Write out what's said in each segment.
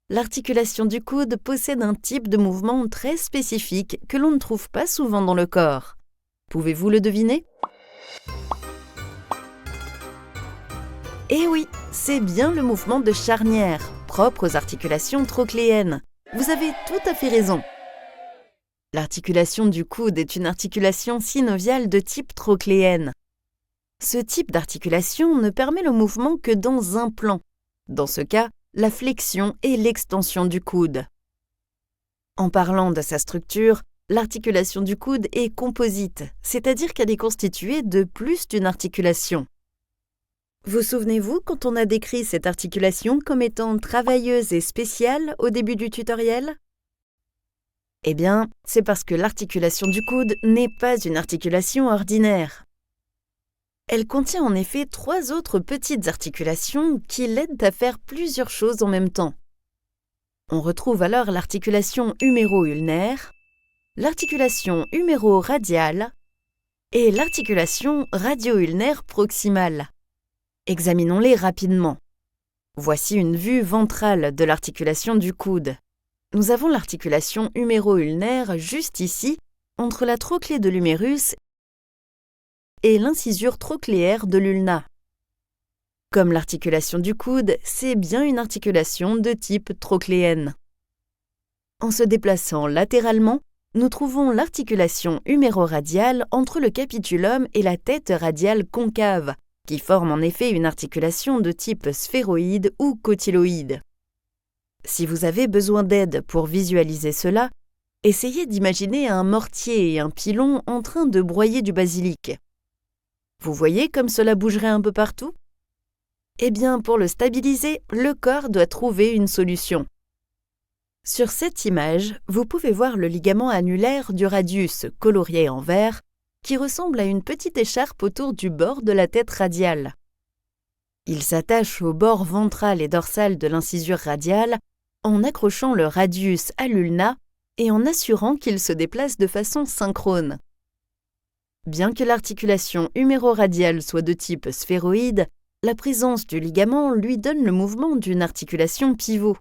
L'articulation du coude possède un type de mouvement très spécifique que l'on ne trouve pas souvent dans le corps. Pouvez-vous le deviner? Eh oui, c'est bien le mouvement de charnière, propre aux articulations trochléennes. Vous avez tout à fait raison. L'articulation du coude est une articulation synoviale de type trochléenne. Ce type d'articulation ne permet le mouvement que dans un plan. Dans ce cas, la flexion et l'extension du coude. En parlant de sa structure, l'articulation du coude est composite, c'est-à-dire qu'elle est constituée de plus d'une articulation. Vous souvenez-vous quand on a décrit cette articulation comme étant travailleuse et spéciale au début du tutoriel? Eh bien, c'est parce que l'articulation du coude n'est pas une articulation ordinaire. Elle contient en effet 3 autres petites articulations qui l'aident à faire plusieurs choses en même temps. On retrouve alors l'articulation huméro-ulnaire, l'articulation huméro-radiale et l'articulation radio-ulnaire proximale. Examinons-les rapidement. Voici une vue ventrale de l'articulation du coude. Nous avons l'articulation huméro-ulnaire juste ici, entre la trochlée de l'humérus et l'incisure trochléaire de l'ulna. Comme l'articulation du coude, c'est bien une articulation de type trochléenne. En se déplaçant latéralement, nous trouvons l'articulation huméro-radiale entre le capitulum et la tête radiale concave, qui forme en effet une articulation de type sphéroïde ou cotyloïde. Si vous avez besoin d'aide pour visualiser cela, essayez d'imaginer un mortier et un pilon en train de broyer du basilic. Vous voyez comme cela bougerait un peu partout? Eh bien, pour le stabiliser, le corps doit trouver une solution. Sur cette image, vous pouvez voir le ligament annulaire du radius, colorié en vert, qui ressemble à une petite écharpe autour du bord de la tête radiale. Il s'attache au bord ventral et dorsal de l'incisure radiale en accrochant le radius à l'ulna et en assurant qu'il se déplace de façon synchrone. Bien que l'articulation huméro-radiale soit de type sphéroïde, la présence du ligament lui donne le mouvement d'une articulation pivot.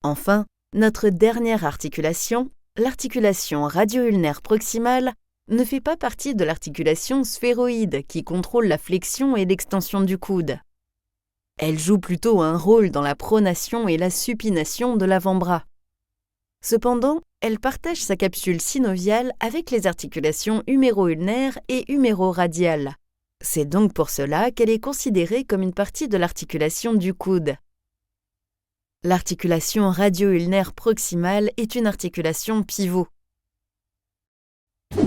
Enfin, notre dernière articulation, l'articulation radio-ulnaire proximale, ne fait pas partie de l'articulation sphéroïde qui contrôle la flexion et l'extension du coude. Elle joue plutôt un rôle dans la pronation et la supination de l'avant-bras. Cependant, elle partage sa capsule synoviale avec les articulations huméro-ulnaires et huméro-radiales. C'est donc pour cela qu'elle est considérée comme une partie de l'articulation du coude. L'articulation radio-ulnaire proximale est une articulation pivot.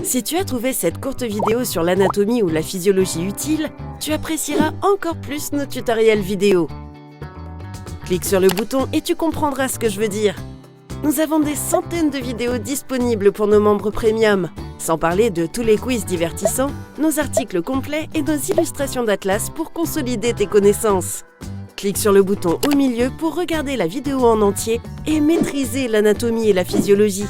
Si tu as trouvé cette courte vidéo sur l'anatomie ou la physiologie utile, tu apprécieras encore plus nos tutoriels vidéo. Clique sur le bouton et tu comprendras ce que je veux dire. Nous avons des centaines de vidéos disponibles pour nos membres premium, sans parler de tous les quiz divertissants, nos articles complets et nos illustrations d'atlas pour consolider tes connaissances. Clique sur le bouton au milieu pour regarder la vidéo en entier et maîtriser l'anatomie et la physiologie.